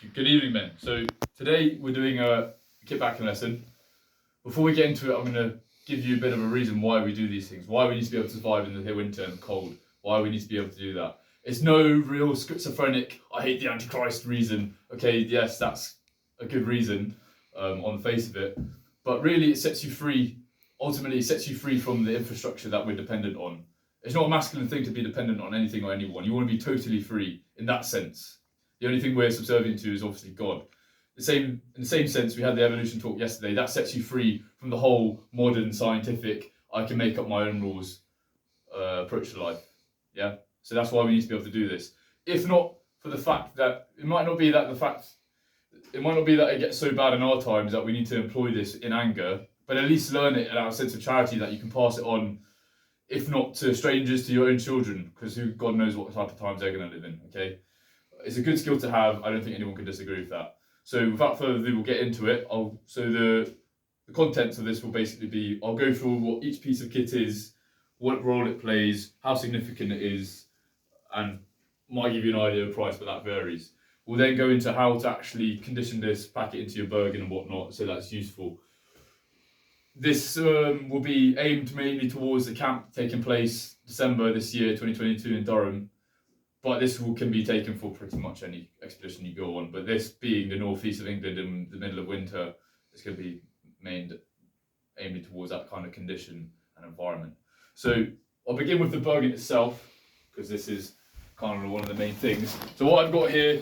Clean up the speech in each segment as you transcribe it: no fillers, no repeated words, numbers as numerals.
Good evening, men. So today we're doing a kit packing lesson. Before we get into it, I'm going to give you a bit of a reason why we do these things, why we need to be able to survive in the winter and the cold, why we need to be able to do that. It's no real schizophrenic, I hate the Antichrist reason. Okay, yes, that's a good reason on the face of it, but really it sets you free. Ultimately, it sets you free from the infrastructure that we're dependent on. It's not a masculine thing to be dependent on anything or anyone. You want to be totally free in that sense. The only thing we're subservient to is obviously God. In the same sense, we had the evolution talk yesterday. That sets you free from the whole modern scientific, I can make up my own rules approach to life. Yeah. So that's why we need to be able to do this. If not for the fact that it might not be that it gets so bad in our times that we need to employ this in anger, but at least learn it out of a sense of charity that you can pass it on, if not to strangers, to your own children, because who God knows what type of times they're going to live in. Okay. It's a good skill to have. I don't think anyone can disagree with that. So without further ado, we'll get into it. The contents of this will basically be, I'll go through what each piece of kit is, what role it plays, how significant it is, and might give you an idea of price, but that varies. We'll then go into how to actually condition this, pack it into your Bergen and whatnot, so that's useful. This will be aimed mainly towards the camp taking place December this year, 2022 in Durham. But this can be taken for pretty much any expedition you go on. But this being the northeast of England in the middle of winter, it's going to be aiming towards that kind of condition and environment. So I'll begin with the Bergen itself, because this is kind of one of the main things. So what I've got here,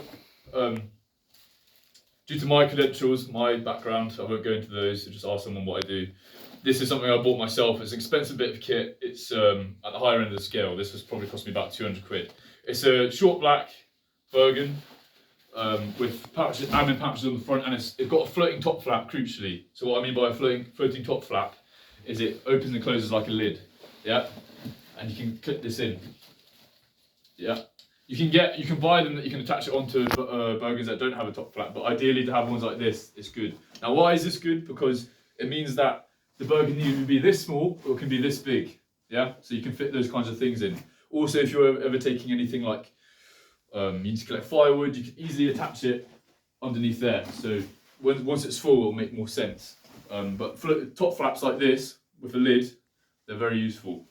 due to my credentials, my background, I won't go into those, so just ask someone what I do. This is something I bought myself. It's an expensive bit of kit. It's at the higher end of the scale. This was probably cost me about 200 quid. It's a short black Bergen with pouches, admin pouches on the front, and it's got a floating top flap, crucially. So what I mean by a floating top flap is it opens and closes like a lid, yeah? And you can clip this in, yeah? You can buy them that you can attach it onto Bergens that don't have a top flap, but ideally to have ones like this, it's good. Now why is this good? Because it means that the Bergen can either be this small or it can be this big, yeah? So you can fit those kinds of things in. Also, if you're ever taking anything like, you need to collect firewood, you can easily attach it underneath there. So once it's full, it'll make more sense. But top flaps like this, with a lid, they're very useful.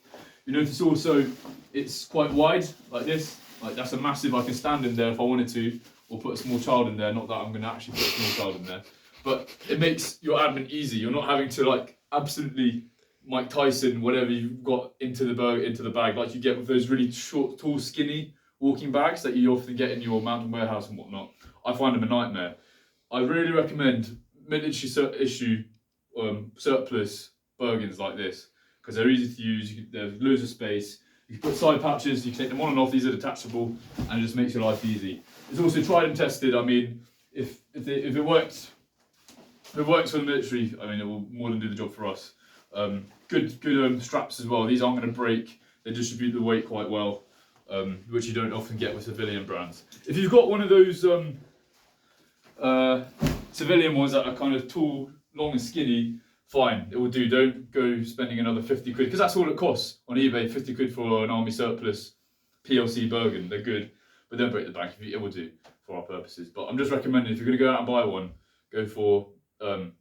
You notice also, it's quite wide, like this. Like that's a massive, I can stand in there if I wanted to, or put a small child in there. Not that I'm going to actually put a small child in there. But it makes your admin easy. You're not having to like absolutely Mike Tyson, whatever you've got into the bag, like you get with those really short, tall, skinny walking bags that you often get in your mountain warehouse and whatnot. I find them a nightmare. I really recommend military issue surplus Bergens like this, because they're easy to use. There's loads of space. You can put side pouches, you can take them on and off. These are detachable, and it just makes your life easy. It's also tried and tested. I mean, if it works for the military, I mean, it will more than do the job for us. Good straps as well. These aren't going to break. They distribute the weight quite well, which you don't often get with civilian brands. If you've got one of those civilian ones that are kind of tall, long and skinny, fine, it will do. Don't go spending another 50 quid, because that's all it costs on eBay, 50 quid for an army surplus PLC Bergen. They're good, but don't break the bank. It will do for our purposes. But I'm just recommending, if you're going to go out and buy one, go for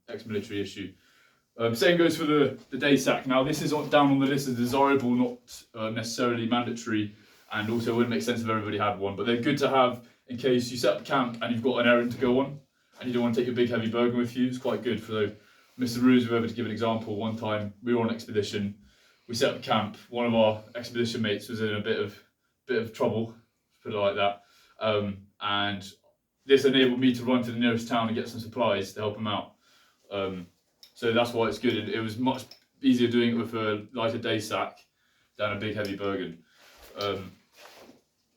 ex-military issue. Same goes for the day sack. Now this is down on the list as desirable, not necessarily mandatory, and also it wouldn't make sense if everybody had one, but they're good to have in case you set up camp and you've got an errand to go on and you don't want to take your big heavy Bergen with you. It's quite good for Mr. Ruse, whoever, to give an example. One time we were on an expedition, we set up camp, one of our expedition mates was in a bit of trouble, put it like that, and this enabled me to run to the nearest town and get some supplies to help him out. So that's why it's good. It was much easier doing it with a lighter day sack than a big heavy Bergen.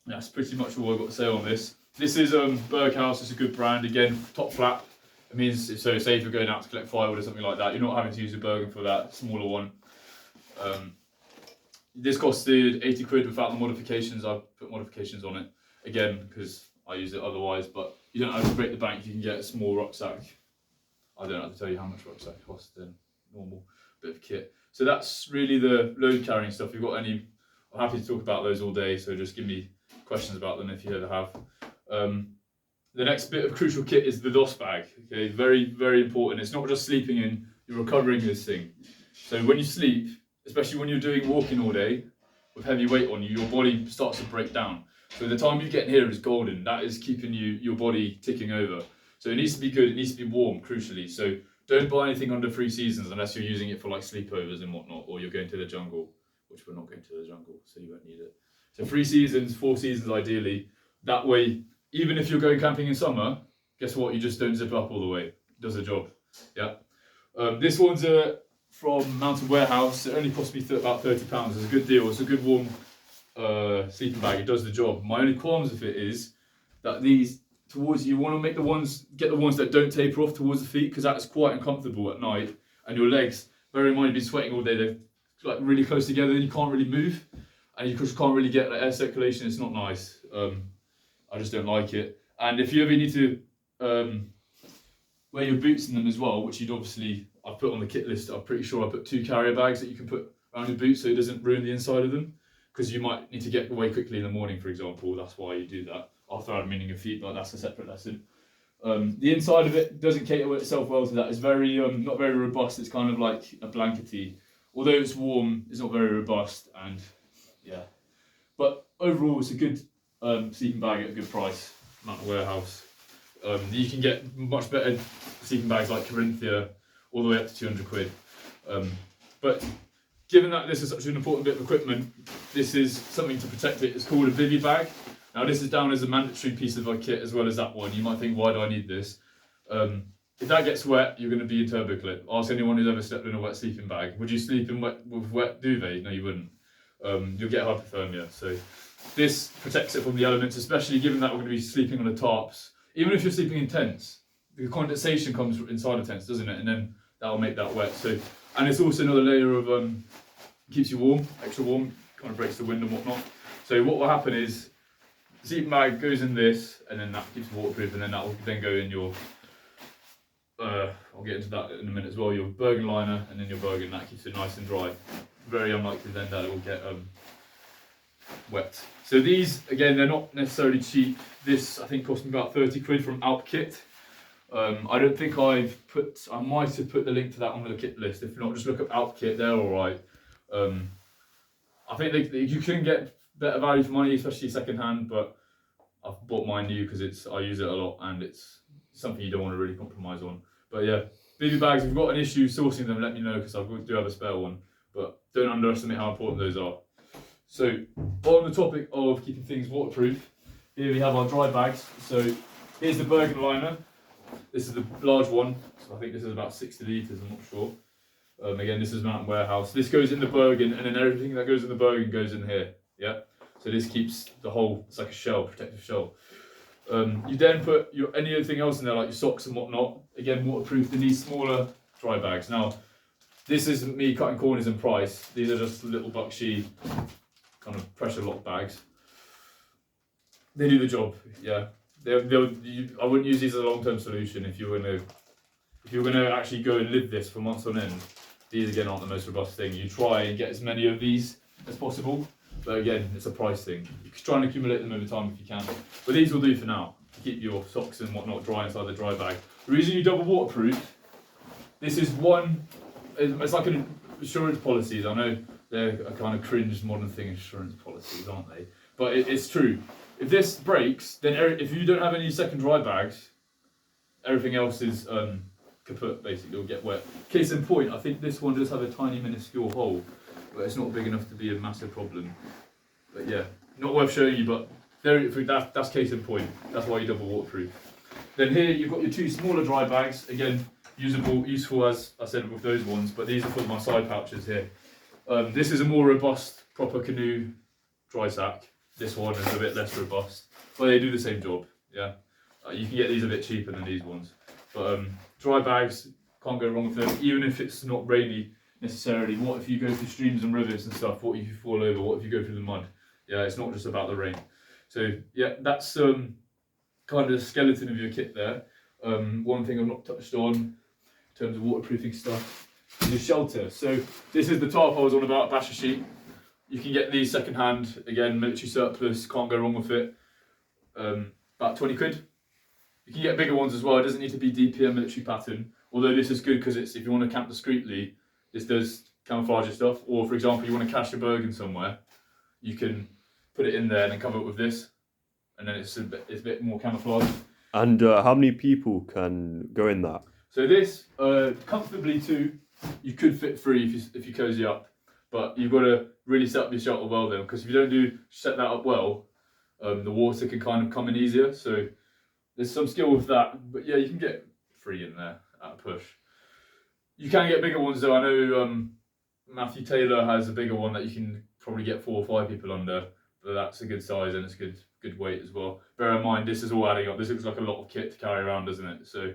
That's pretty much all I've got to say on this. This is Berghaus. It's a good brand. Again, top flap. It means it's so safe for going out to collect firewood or something like that. You're not having to use a Bergen for that smaller one. This costed 80 quid without the modifications. I've put modifications on it again because I use it otherwise. But you don't have to break the bank. You can get a small rucksack. I don't have to tell you how much rucksack costs than normal bit of kit. So that's really the load carrying stuff. If you've got any, I'm happy to talk about those all day. So just give me questions about them if you ever have. The next bit of crucial kit is the DOS bag. Okay, very, very important. It's not just sleeping in, you're recovering this thing. So when you sleep, especially when you're doing walking all day with heavy weight on you, your body starts to break down. So the time you get in here is golden. That is keeping your body ticking over. So it needs to be good, it needs to be warm, crucially. So don't buy anything under 3 seasons unless you're using it for like sleepovers and whatnot, or you're going to the jungle, which we're not going to the jungle, so you won't need it. So 3 seasons, 4 seasons ideally. That way, even if you're going camping in summer, guess what? You just don't zip up all the way. It does the job. Yeah. This one's from Mountain Warehouse. It only cost me about £30. It's a good deal. It's a good warm sleeping bag. It does the job. My only qualms with it is that these you want to get the ones that don't taper off towards the feet, because that's quite uncomfortable at night. And your legs, bear in mind, you've been sweating all day. They're like really close together, and you can't really move, and you just can't really get like, air circulation. It's not nice. I just don't like it. And if you ever need to wear your boots in them as well, which I've put on the kit list. I'm pretty sure I put 2 carrier bags that you can put around your boots so it doesn't ruin the inside of them, because you might need to get away quickly in the morning, for example. That's why you do that. After admining your feet, but that's a separate lesson. The inside of it doesn't cater itself well to that. It's very not very robust. It's kind of like a blankety. Although it's warm, it's not very robust, and yeah. But overall, it's a good sleeping bag at a good price. Mountain Warehouse. You can get much better sleeping bags like Corinthia, all the way up to 200 quid. But given that this is such an important bit of equipment, this is something to protect it. It's called a Vivi bag. Now this is down as a mandatory piece of our kit as well as that one. You might think, why do I need this? If that gets wet, you're going to be in turbo clip. Ask anyone who's ever slept in a wet sleeping bag. Would you sleep in with wet duvet? No, you wouldn't. You'll get hypothermia. So this protects it from the elements, especially given that we're going to be sleeping on the tarps. Even if you're sleeping in tents, the condensation comes inside the tents, doesn't it? And then that will make that wet. So, and it's also another layer of keeps you warm, extra warm, kind of breaks the wind and whatnot. So what will happen is the sleeping bag goes in this, and then that keeps it waterproof, and then that will then go in your I'll get into that in a minute as well, your Bergen liner, and then your Bergen, that keeps it nice and dry. Very unlikely then that it will get wet. So these, again, they're not necessarily cheap. This I think cost me about 30 quid from Alp Kit. I don't think I might have put the link to that on the kit list. If not, just look up Alp Kit, they're alright. I think you can get better value for money, especially second hand, but I've bought mine new because I use it a lot, and it's something you don't want to really compromise on. But yeah, Vivi bags, if you've got an issue sourcing them, let me know, because I do have a spare one. But don't underestimate how important those are. So on the topic of keeping things waterproof, here we have our dry bags. So here's the Bergen liner. This is the large one. So I think this is about 60 litres, I'm not sure. Again, this is Mountain Warehouse. This goes in the Bergen, and then everything that goes in the Bergen goes in here. Yeah. So this keeps the whole, it's like a shell, protective shell. You then put anything else in there, like your socks and whatnot. Again, waterproof in these smaller dry bags. Now, this isn't me cutting corners in price. These are just little Bakshi kind of pressure lock bags. They do the job, yeah. I wouldn't use these as a long-term solution if you're gonna actually go and live this for months on end. These again aren't the most robust thing. You try and get as many of these as possible, but again, it's a price thing. You can try and accumulate them over time if you can. But these will do for now to keep your socks and whatnot dry inside the dry bag. The reason you double waterproof, this is it's like an insurance policies. I know they're a kind of cringe modern thing, insurance policies, aren't they? But it's true. If this breaks, then if you don't have any second dry bags, everything else is kaput, basically, it'll get wet. Case in point, I think this one does have a tiny minuscule hole, but it's not big enough to be a massive problem. But yeah, not worth showing you, but that's case in point. That's why you double waterproof. Then here you've got your 2 smaller dry bags, again, useful as I said with those ones, but these are for my side pouches here. This is a more robust, proper canoe dry sack. This one is a bit less robust, but they do the same job, yeah. You can get these a bit cheaper than these ones. But dry bags, can't go wrong with them, even if it's not rainy necessarily. What if you go through streams and rivers and stuff? What if you fall over? What if you go through the mud? Yeah, it's not just about the rain. So yeah, that's kind of the skeleton of your kit there. One thing I've not touched on in terms of waterproofing stuff is your shelter. So this is the tarp I was on about, Basher sheet. You can get these second hand, again, military surplus, can't go wrong with it. About 20 quid. You can get bigger ones as well. It doesn't need to be DPM military pattern. Although this is good because it's if you want to camp discreetly, this does camouflage your stuff. Or for example, you want to cache your Bergen somewhere, you can put it in there and then cover it with this, and then it's a bit more camouflage. And how many people can go in that? So this comfortably two, you could fit 3 if you cozy up, but you've got to really set up your shelter well then, because if you don't set that up well, the water can kind of come in easier. So there's some skill with that, but yeah, you can get 3 in there at a push. You can get bigger ones though. I know Matthew Taylor has a bigger one that you can probably get 4 or 5 people under, but that's a good size and it's good weight as well. Bear in mind, this is all adding up. This looks like a lot of kit to carry around, doesn't it? So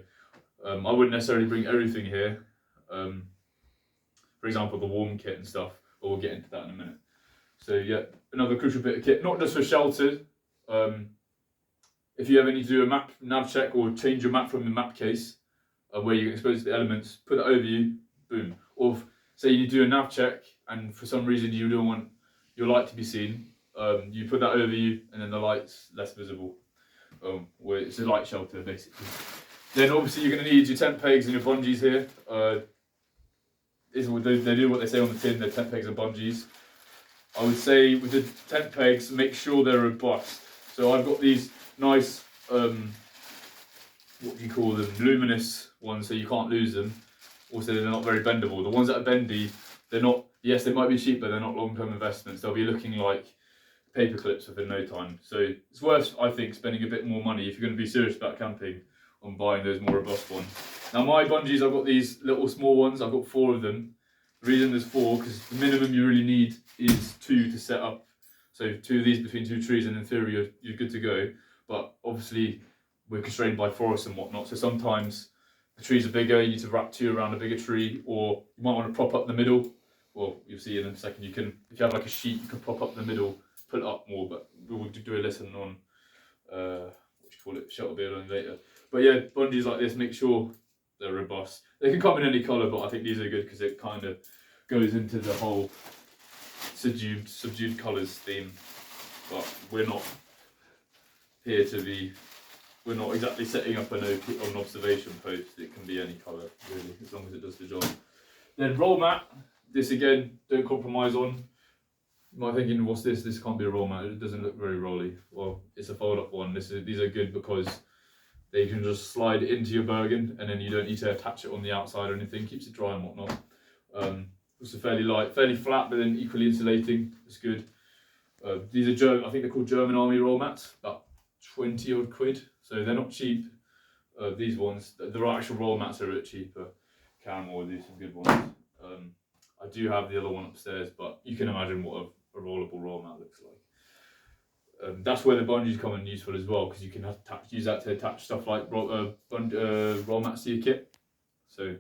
I wouldn't necessarily bring everything here. For example, the warm kit and stuff, but we'll get into that in a minute. So yeah, another crucial bit of kit, not just for shelter. If you ever need to do a nav check or change your map from the map case, where you get exposed to the elements, put that over you, boom. Or say you do a nav check and for some reason you don't want your light to be seen, you put that over you and then the light's less visible. Where it's a light shelter basically. Then obviously you're going to need your tent pegs and your bungees here. They do what they say on the tin, they're tent pegs and bungees. I would say with the tent pegs, make sure they're robust. So I've got these nice, what do you call them, luminous ones so you can't lose them. Also they're not very bendable. The ones that are bendy, they're not, yes they might be cheap but they're not long-term investments. They'll be looking like paper clips within no time. So it's worth, I think, spending a bit more money if you're going to be serious about camping on buying those more robust ones. Now my bungees, I've got these little small ones, I've got 4 of them. The reason there's 4, because the minimum you really need is 2 to set up. So 2 of these between 2 trees and in theory you're good to go. But obviously we're constrained by forests and whatnot, so sometimes the trees are bigger, you need to wrap 2 around a bigger tree, or you might want to prop up the middle. Well, you'll see in a second, if you have like a sheet, you can prop up the middle, put it up more, but we'll do a lesson on, shelter building later. But yeah, bungees like this, make sure they're robust. They can come in any colour, but I think these are good because it kind of goes into the whole subdued colours theme. But we're not here to be, we're not exactly setting up an observation post. It can be any colour, really, as long as it does the job. Then roll mat, this again, don't compromise on. You might be thinking, what's this? This can't be a roll mat. It doesn't look very rolly. Well, it's a fold up one. These are good because they can just slide into your Bergen and then you don't need to attach it on the outside or anything. Keeps it dry and whatnot. Also fairly light, fairly flat, but then equally insulating. It's good. These are German, I think they're called German Army roll mats, about 20 odd quid. So they're not cheap. These ones, the actual roll mats are a bit cheaper. Caramel will do some good ones. I do have the other one upstairs, but you can imagine what a rollable roll mat looks like. That's where the bungees come in useful as well, because you can use that to attach stuff like roll mats to your kit. So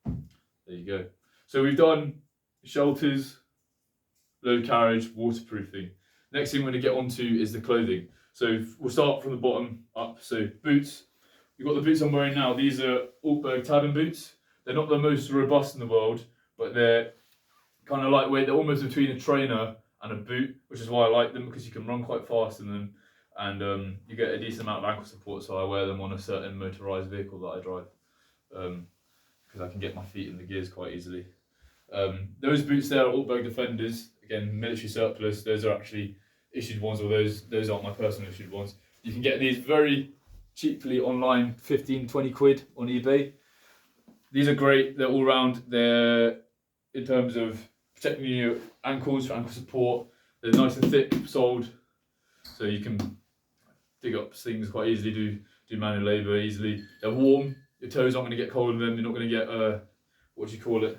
there you go. So we've done shelters, low carriage, waterproofing. Next thing we're going to get onto is the clothing. So we'll start from the bottom up. So boots. You've got the boots I'm wearing now. These are Altberg Tandem boots. They're not the most robust in the world, but they're kind of lightweight. They're almost between a trainer and a boot, which is why I like them, because you can run quite fast in them and you get a decent amount of ankle support. So I wear them on a certain motorised vehicle that I drive because I can get my feet in the gears quite easily. Those boots there are Altberg Defenders, again military surplus. Those are actually issued ones, or those aren't my personal issued ones. You can get these very cheaply online, 15-20 quid on eBay. These are great. They're all round. They're in terms of protecting your ankles for ankle support. They're nice and thick soled, so you can dig up things quite easily, do manual labour easily. They're warm. Your toes aren't going to get cold in them. You're not going to get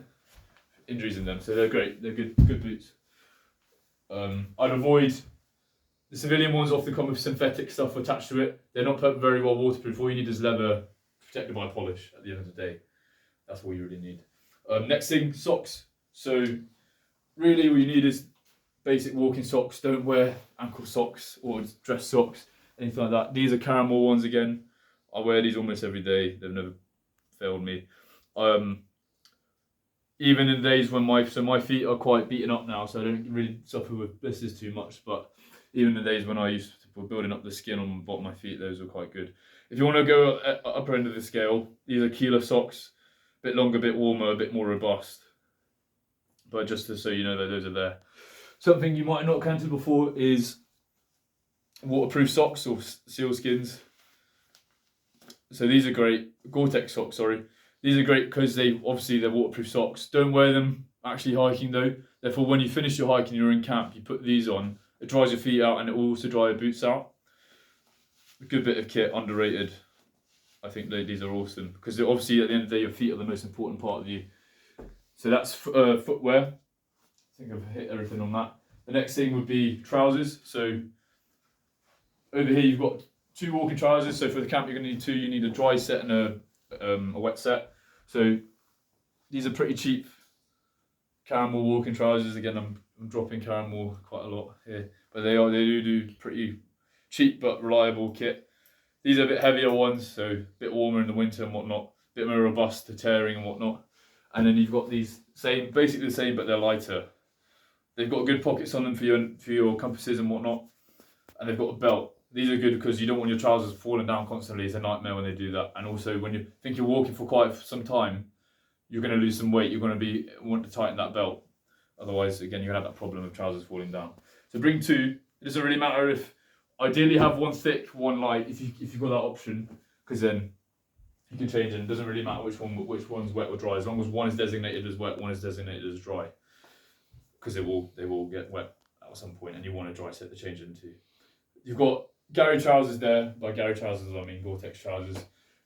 injuries in them. So they're great. They're good boots. I'd avoid the civilian ones. Often come with synthetic stuff attached to it. They're not very well waterproof. All you need is leather protected by polish. At the end of the day, that's all you really need. Next thing, socks. So really all you need is basic walking socks. Don't wear ankle socks or dress socks, anything like that. These are Caramel ones again. I wear these almost every day. They've never failed me. Even in the days when my feet are quite beaten up now, so I don't really suffer with blisters too much, but even the days when I used to building up the skin on the bottom of my feet, those were quite good. If you want to go at upper end of the scale, these are Keeler socks, a bit longer, a bit warmer, a bit more robust. But just so you know that those are there. Something you might not encountered before is waterproof socks or seal skins. So these are great. Gore-Tex socks, sorry. These are great because they're waterproof socks. Don't wear them actually hiking though. Therefore, when you finish your hike and you're in camp, you put these on. It dries your feet out and it will also dry your boots out. A good bit of kit, underrated. I think these are awesome because obviously at the end of the day, your feet are the most important part of you. So that's footwear. I think I've hit everything on that. The next thing would be trousers. So over here you've got 2 walking trousers. So for the camp you're going to need 2. You need a dry set and a wet set. So these are pretty cheap Caramel walking trousers. Again, I'm dropping Caramel quite a lot here, but they do pretty cheap but reliable kit. These are a bit heavier ones, so a bit warmer in the winter and whatnot, a bit more robust to tearing and whatnot. And then you've got these basically the same, but they're lighter. They've got good pockets on them for your compasses and whatnot, and they've got a belt. These are good because you don't want your trousers falling down constantly. It's a nightmare when they do that. And also when you think you're walking for quite some time, you're going to lose some weight. You're going to want to tighten that belt. Otherwise, again, you're going to have that problem of trousers falling down. So bring 2. It doesn't really matter if, ideally have one thick, one light, if you've got that option, because then you can change it. It doesn't really matter which one's wet or dry, as long as one is designated as wet, one is designated as dry, because they will get wet at some point, and you want a dry set to change into. You've got Gary trousers there. By Gary trousers, I mean Gore-Tex trousers.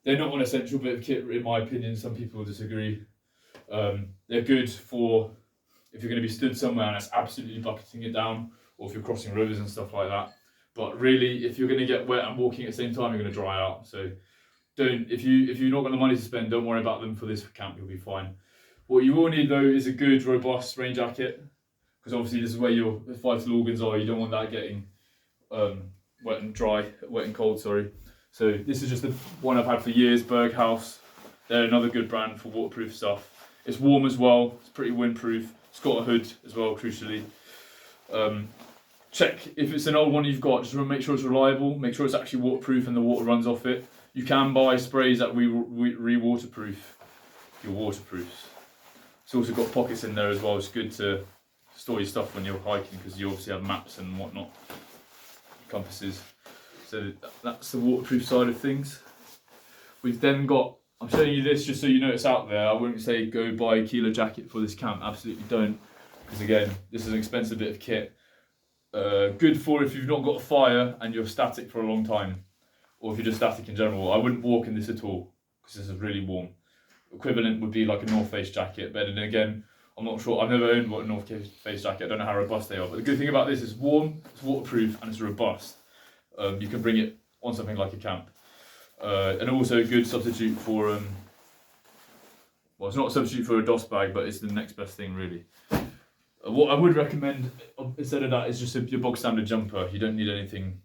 They're not an essential bit of kit, in my opinion. Some people disagree. They're good for if you're going to be stood somewhere and it's absolutely bucketing it down, or if you're crossing rivers and stuff like that. But really, if you're going to get wet and walking at the same time, you're going to dry out. So if you're not got the money to spend, don't worry about them for this camp. You'll be fine. What you will need though is a good, robust rain jacket, because obviously this is where your vital organs are. You don't want that getting wet and cold. Sorry. So this is just the one I've had for years. Berghaus. They're another good brand for waterproof stuff. It's warm as well. It's pretty windproof. It's got a hood as well, crucially. Check if it's an old one you've got, just make sure it's reliable, make sure it's actually waterproof and the water runs off it. You can buy sprays that re-waterproof your waterproofs. It's also got pockets in there as well. It's good to store your stuff when you're hiking because you obviously have maps and whatnot, compasses. So that's the waterproof side of things. We've then got, I'm showing you this just so you know it's out there. I wouldn't say go buy a Keeler jacket for this camp, absolutely don't, because again, this is an expensive bit of kit. Good for if you've not got a fire and you're static for a long time, or if you're just static in general. I wouldn't walk in this at all because this is really warm. Equivalent would be like a North Face jacket, but then again, I'm not sure. I've never owned a North Face jacket. I don't know how robust they are. But the good thing about this is warm, it's waterproof, and it's robust. You can bring it on something like a camp, and also a good substitute for well, it's not a substitute for a DOS bag, but it's the next best thing really. What I would recommend instead of that is just your bog standard jumper. You don't need anything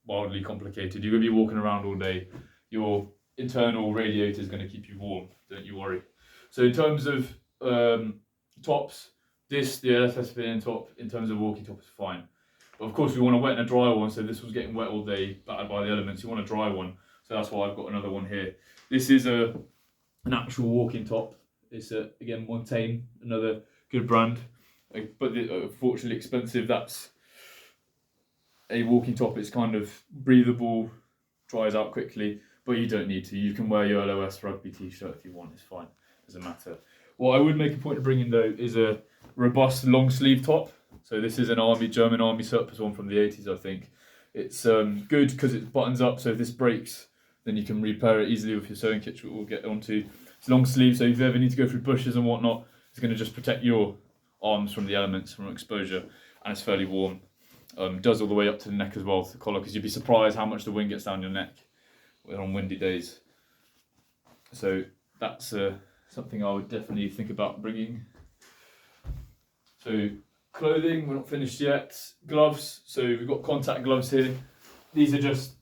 wildly complicated. You're going to be walking around all day. Your internal radiator is going to keep you warm. Don't you worry. So in terms of tops, the LSSPN top in terms of walking top is fine. But of course we want a wet and a dry one. So this was getting wet all day, battered by the elements. You want a dry one. So that's why I've got another one here. This is an actual walking top. It's again Montaigne, another good brand. But unfortunately expensive. That's a walking top. It's kind of breathable, dries out quickly, but you don't need to. You can wear your LOS rugby t-shirt if you want. It's fine, doesn't matter. What I would make a point of bringing though is a robust long sleeve top. So this is an German army surplus one from the 80s, I think. It's good because it buttons up, so if this breaks then you can repair it easily with your sewing kit, which we'll get onto. It's long sleeve, so if you ever need to go through bushes and whatnot, it's going to just protect your arms from the elements, from exposure, and it's fairly warm. Does all the way up to the neck as well, to the collar, because you'd be surprised how much the wind gets down your neck on windy days. So that's something I would definitely think about bringing. So clothing, we're not finished yet. Gloves, so we've got contact gloves here. These are just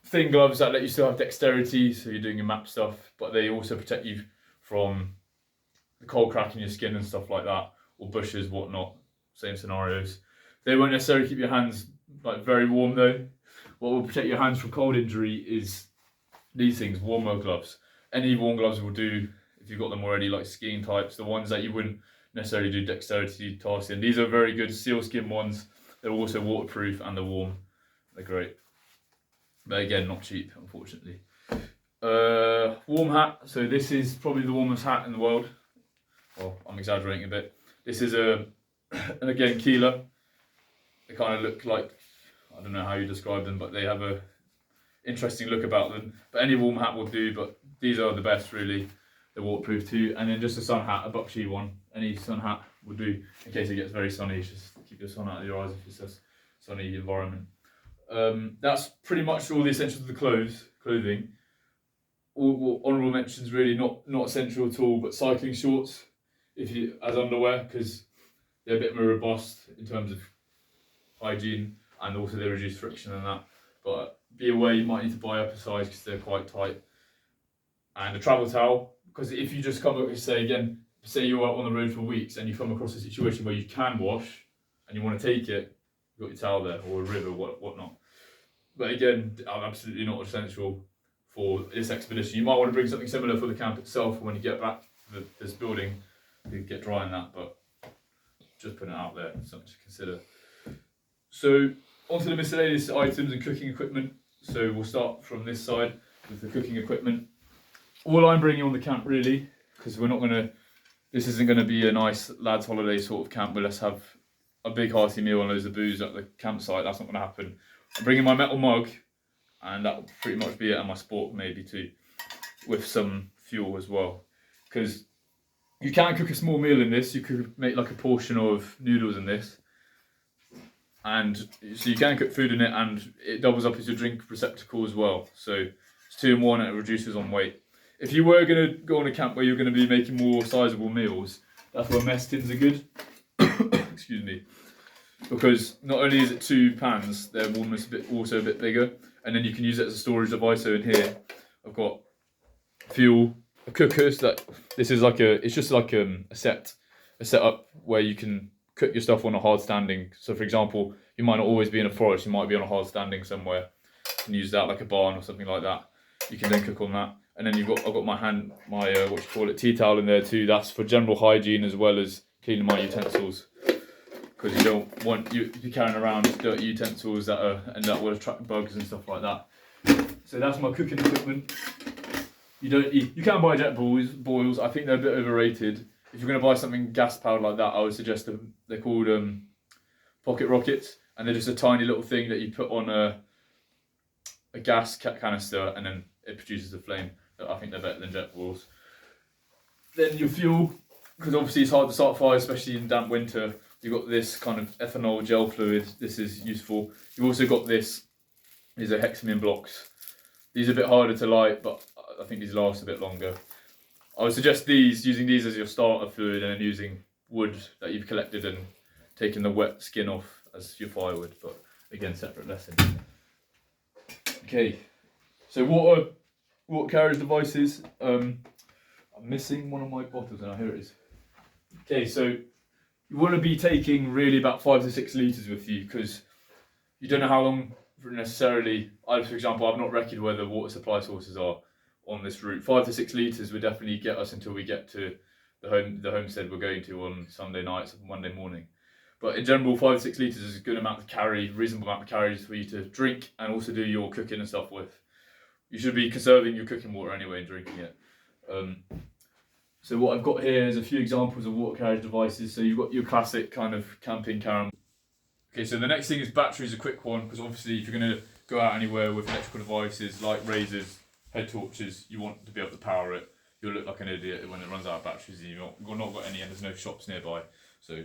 thin gloves that let you still have dexterity, so you're doing your map stuff, but they also protect you from the cold cracking your skin and stuff like that, or bushes, whatnot, same scenarios. They won't necessarily keep your hands like very warm though. what will protect your hands from cold injury is these things, warm wear gloves. Any warm gloves will do if you've got them already, like skiing types, the ones that you wouldn't necessarily do dexterity tasks in. These are very good sealskin ones. They're also waterproof and they're warm. They're great. But again, not cheap, unfortunately. Warm hat. So this is probably the warmest hat in the world. Well, I'm exaggerating a bit. This is and again, Keeler. They kind of look like, I don't know how you describe them, but they have a interesting look about them. But any warm hat will do, but these are the best really. They're waterproof too. And then just a sun hat, a Bakshi one. Any sun hat will do in case it gets very sunny. Just keep the sun out of your eyes if it's a sunny environment. That's pretty much all the essentials of the clothing. All honourable mentions really not essential at all, but cycling shorts as underwear, because they're a bit more robust in terms of hygiene and also they reduce friction and that. But be aware, you might need to buy up a size because they're quite tight. And a travel towel, because if you just come, say you're out on the road for weeks and you come across a situation where you can wash and you want to take it, you've got your towel there, or a river, whatnot. But again, absolutely not essential for this expedition. You might want to bring something similar for the camp itself when you get back to this building. You get dry in that, but just putting it out there, something to consider. So onto the miscellaneous items and cooking equipment. So we'll start from this side with the cooking equipment. All I'm bringing on the camp really, because this isn't going to be a nice lads holiday sort of camp where let's have a big hearty meal and loads of booze at the campsite. That's not going to happen. I'm bringing my metal mug, and that will pretty much be it, and my spork maybe too, with some fuel as well. Because you can cook a small meal in this. You could make like a portion of noodles in this. And so you can cook food in it, and it doubles up as your drink receptacle as well. So it's 2 in 1 and it reduces on weight. If you were going to go on a camp where you're going to be making more sizable meals, that's where mess tins are good. Excuse me. Because not only is it 2 pans, they're also a bit bigger, and then you can use it as a storage device. So in here, I've got fuel, a cooker. So this is it's just like a setup where you can cook your stuff on a hard standing. So for example, you might not always be in a forest, you might be on a hard standing somewhere. You can use that like a barn or something like that. You can then cook on that. And then I've got my tea towel in there too. That's for general hygiene as well as cleaning my utensils. Because you don't want you carrying around dirty utensils that end up with attract bugs and stuff like that. So that's my cooking equipment. You can buy jet boils. I think they're a bit overrated. If you're going to buy something gas powered like that, I would suggest they're called pocket rockets, and they're just a tiny little thing that you put on a gas canister, and then it produces a flame. I think they're better than jet boils. Then your fuel, because obviously it's hard to start fires, especially in damp winter. You've got this kind of ethanol gel fluid. This is useful. You've also got these are hexamine blocks. These are a bit harder to light, but I think these last a bit longer. I would suggest using these as your starter fluid, and then using wood that you've collected and taking the wet skin off as your firewood, but again, separate lesson. Okay, so water carriage devices. I'm missing one of my bottles, and here it is. Okay, so you want to be taking really about 5 to 6 litres with you, because you don't know how long necessarily. For example, I've not reckoned where the water supply sources are on this route. 5 to 6 litres would definitely get us until we get to the homestead we're going to on Sunday nights and Monday morning. But in general, 5 to 6 litres is a good amount to carry, reasonable amount of carries for you to drink and also do your cooking and stuff with. You should be conserving your cooking water anyway and drinking it. So what I've got here is a few examples of water carriage devices. So you've got your classic kind of camping carom. Okay, so the next thing is batteries, a quick one, because obviously if you're going to go out anywhere with electrical devices like razors, head torches, you want to be able to power it. You'll look like an idiot when it runs out of batteries and you've not got any, and there's no shops nearby, so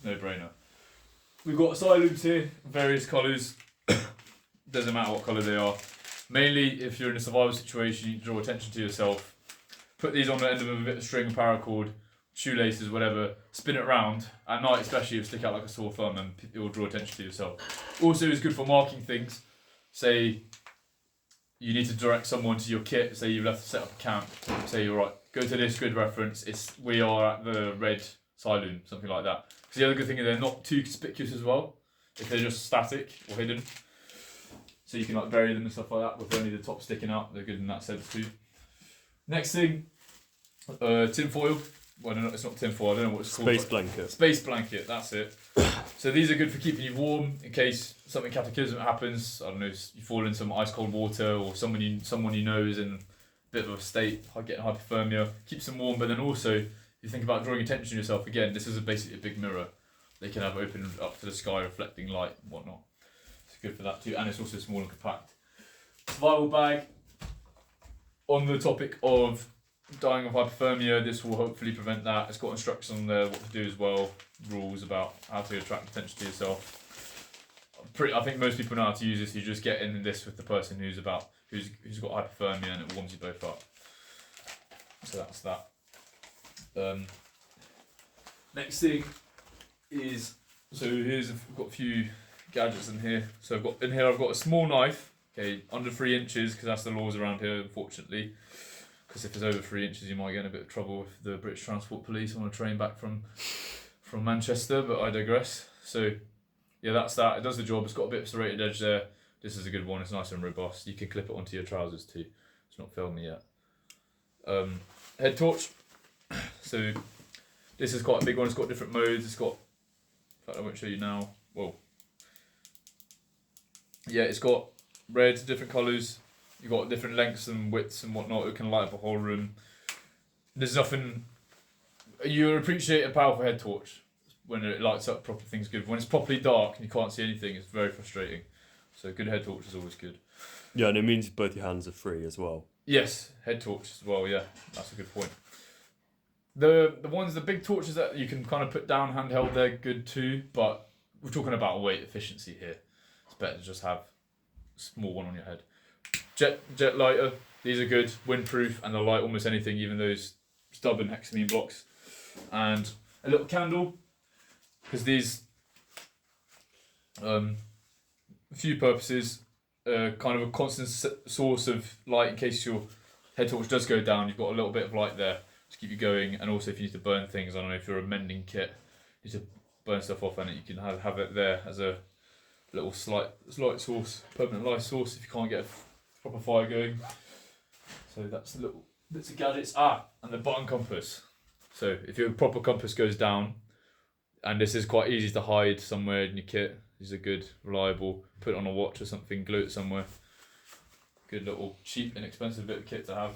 no brainer. We've got silence here, various colours. Doesn't matter what colour they are. Mainly if you're in a survival situation, you draw attention to yourself. Put these on the end of a bit of string, paracord, shoelaces, whatever. Spin it round at night, especially if you stick out like a sore thumb, and it will draw attention to yourself. Also, it's good for marking things. Say you need to direct someone to your kit. Say you've left to set up a camp. Say you're right, go to this grid reference. We are at the red saloon, something like that. Because the other good thing is they're not too conspicuous as well. If they're just static or hidden. so you can like bury them and stuff like that with only the top sticking out. They're good in that sense too. Next thing, tin foil. Well, no, it's not tin foil. I don't know what it's called. Space blanket. Space blanket. That's it. So these are good for keeping you warm in case something cataclysmic happens. I don't know, you fall in some ice cold water, or someone you know is in a bit of a state, getting hypothermia. Keeps them warm, but then also if you think about drawing attention to yourself again, this is basically a big mirror. They can have open up to the sky, reflecting light and whatnot. It's good for that too, and it's also small and compact. Survival bag. On the topic of dying of hypothermia, this will hopefully prevent that. It's got instructions on there what to do as well, rules about how to attract attention to yourself. I think most people know how to use this. You just get in this with the person who's got hypothermia, and it warms you both up. So that's that. Next thing is, so I've got a few gadgets in here. So I've got a small knife, okay, under 3 inches, because that's the laws around here, unfortunately. Because if it's over 3 inches, you might get in a bit of trouble with the British Transport Police on a train back from Manchester, but I digress. So yeah, that's that. It does the job. It's got a bit of serrated edge there. This is a good one. It's nice and robust. You can clip it onto your trousers too. It's not filmy yet. Head torch. So this is quite a big one. It's got different modes. It's got, in fact, I won't show you now. Whoa. Yeah, it's got red, different colours. You've got different lengths and widths and whatnot. It can light up a whole room. There's nothing. You appreciate a powerful head torch when it lights up proper things good. When it's properly dark and you can't see anything, it's very frustrating. So a good head torch is always good. Yeah, and it means both your hands are free as well. Yes, head torch as well. Yeah, that's a good point. The big torches that you can kind of put down handheld, they're good too. But we're talking about weight efficiency here. It's better to just have a small one on your head. Jet lighter. These are good, windproof, and they'll light almost anything, even those stubborn hexamine blocks. And a little candle, because these, a few purposes, kind of a constant source of light in case your head torch does go down. You've got a little bit of light there to keep you going, and also if you need to burn things, I don't know, if you're a mending kit, you need to burn stuff off, and you can have it there as a little slight source, permanent light source if you can't get a proper fire going. So that's the little bits of gadgets. And the button compass. So if your proper compass goes down, and this is quite easy to hide somewhere in your kit, these are good, reliable. Put it on a watch or something, glue it somewhere. Good little cheap, inexpensive bit of kit to have.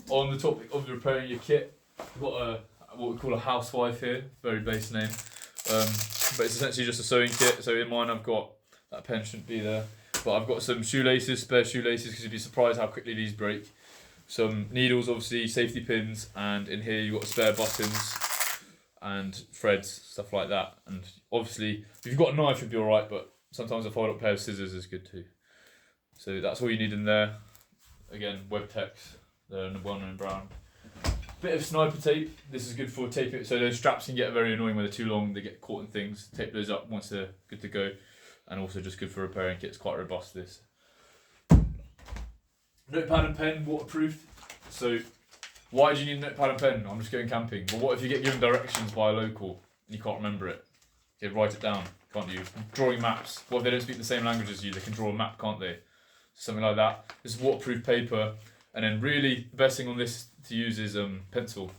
On the topic of repairing your kit, we've got what we call a housewife here, very base name. But it's essentially just a sewing kit. So in mine I've got, that pen shouldn't be there, but I've got some shoelaces, spare shoelaces, because you'd be surprised how quickly these break. Some needles, obviously, safety pins, and in here you've got spare buttons and threads, stuff like that. And obviously, if you've got a knife, you'd be alright, but sometimes a fold-up pair of scissors is good too. So that's all you need in there. Again, Webtex, they're in the well-known brand. Bit of sniper tape. This is good for taping. So those straps can get very annoying when they're too long. They get caught in things. Tape those up once they're good to go. And also just good for repairing kits. Quite robust, this. Notepad and pen, waterproofed. So why do you need a notepad and pen? I'm just going camping. Well, what if you get given directions by a local and you can't remember it? Okay, write it down, can't you? Drawing maps. What if they don't speak the same language as you? They can draw a map, can't they? Something like that. This is waterproof paper. And then really, the best thing on this to use is pencil.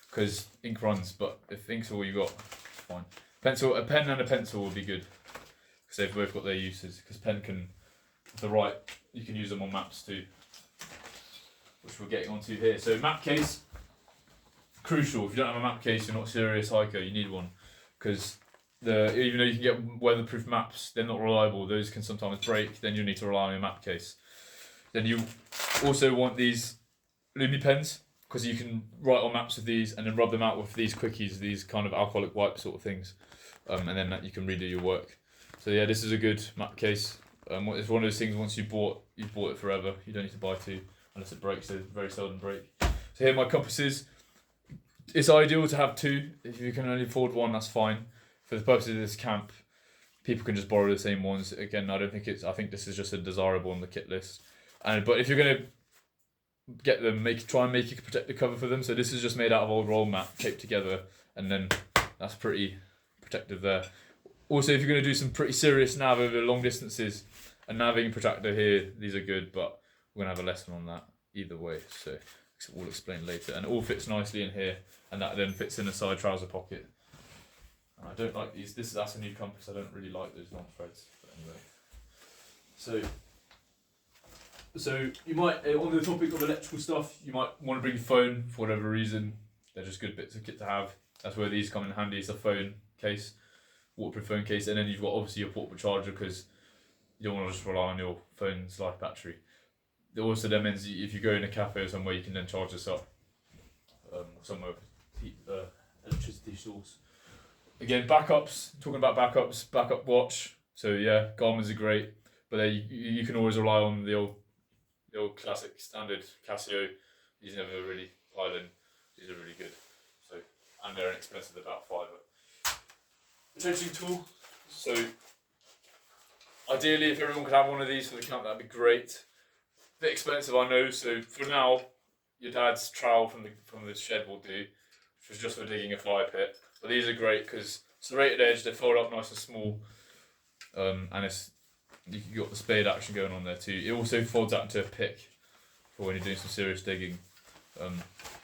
Because ink runs, but if ink's all you got, fine. A pen and a pencil would be good. Because they've both got their uses. Because pen can, you can use them on maps too. Which we're getting onto here. So map case, crucial. If you don't have a map case, you're not a serious hiker, you need one. Because even though you can get weatherproof maps, they're not reliable. Those can sometimes break, then you need to rely on your map case. Then you also want these Lumi pens, because you can write on maps with these and then rub them out with these quickies, these kind of alcoholic wipe sort of things. And then you can redo your work. So yeah, this is a good map case. It's one of those things, once you've bought it forever. You don't need to buy two unless it breaks. They very seldom break. So here are my compasses. It's ideal to have two. If you can only afford one, that's fine. For the purposes of this camp, people can just borrow the same ones. Again, I think this is just a desirable on the kit list. But if you're gonna get them, try and make a protective cover for them. So this is just made out of old roll mat taped together, and then that's pretty protective there. Also, if you're going to do some pretty serious nav over long distances, a naving protractor here, these are good, but we're going to have a lesson on that either way, so we'll explain later. And it all fits nicely in here, and that then fits in a side trouser pocket. And I don't like these. That's a new compass. I don't really like those long threads. But anyway, so you might, on the topic of electrical stuff, you might want to bring your phone for whatever reason. They're just good bits of kit to have. That's where these come in handy. It's a phone case, waterproof phone case, and then you've got obviously your portable charger because you don't want to just rely on your phone's life battery. It also then means if you go in a cafe or somewhere, you can then charge this up somewhere with electricity source. Again, backups. Talking about backups, backup watch. So yeah, Garmin's are great, but you can always rely on the old classic standard Casio. These never really island. These are really good. So, and they're inexpensive, about £5. Attention tool. So ideally, if everyone could have one of these for the camp, that'd be great. Bit expensive, I know. So for now, your dad's trowel from the shed will do, which was just for digging a fly pit. But these are great because serrated edge, they fold up nice and small, and you've got the spade action going on there too. It also folds out into a pick for when you're doing some serious digging.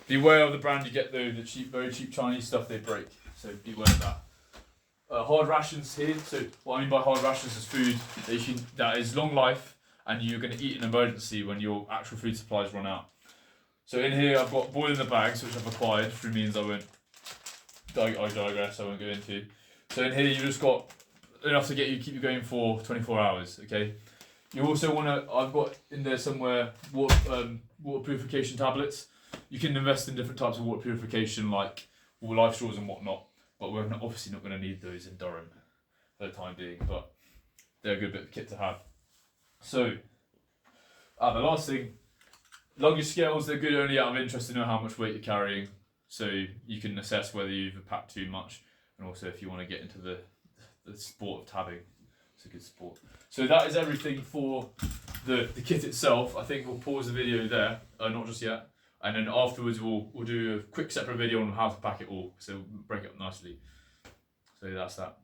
Beware of the brand you get though, the cheap, very cheap Chinese stuff, they break. So beware of that. Hard rations here. So what I mean by hard rations is food that is long life and you're going to eat in emergency when your actual food supplies run out. So in here I've got boil in the bags, which I've acquired through means I digress, I won't go into. So in here you just got enough to keep you going for 24 hours, okay? You also want to, I've got in there somewhere water purification tablets. You can invest in different types of water purification like all life straws and whatnot, but we're obviously not going to need those in Durham for the time being, but they're a good bit of kit to have. So, the last thing, luggage scales, they're good only out of interest to know how much weight you're carrying, so you can assess whether you've packed too much, and also if you want to get into the sport of tabbing. It's a good sport. So that is everything for the kit itself. I think we'll pause the video there, not just yet, and then afterwards we'll do a quick separate video on how to pack it all, so we'll break it up nicely. So that's that.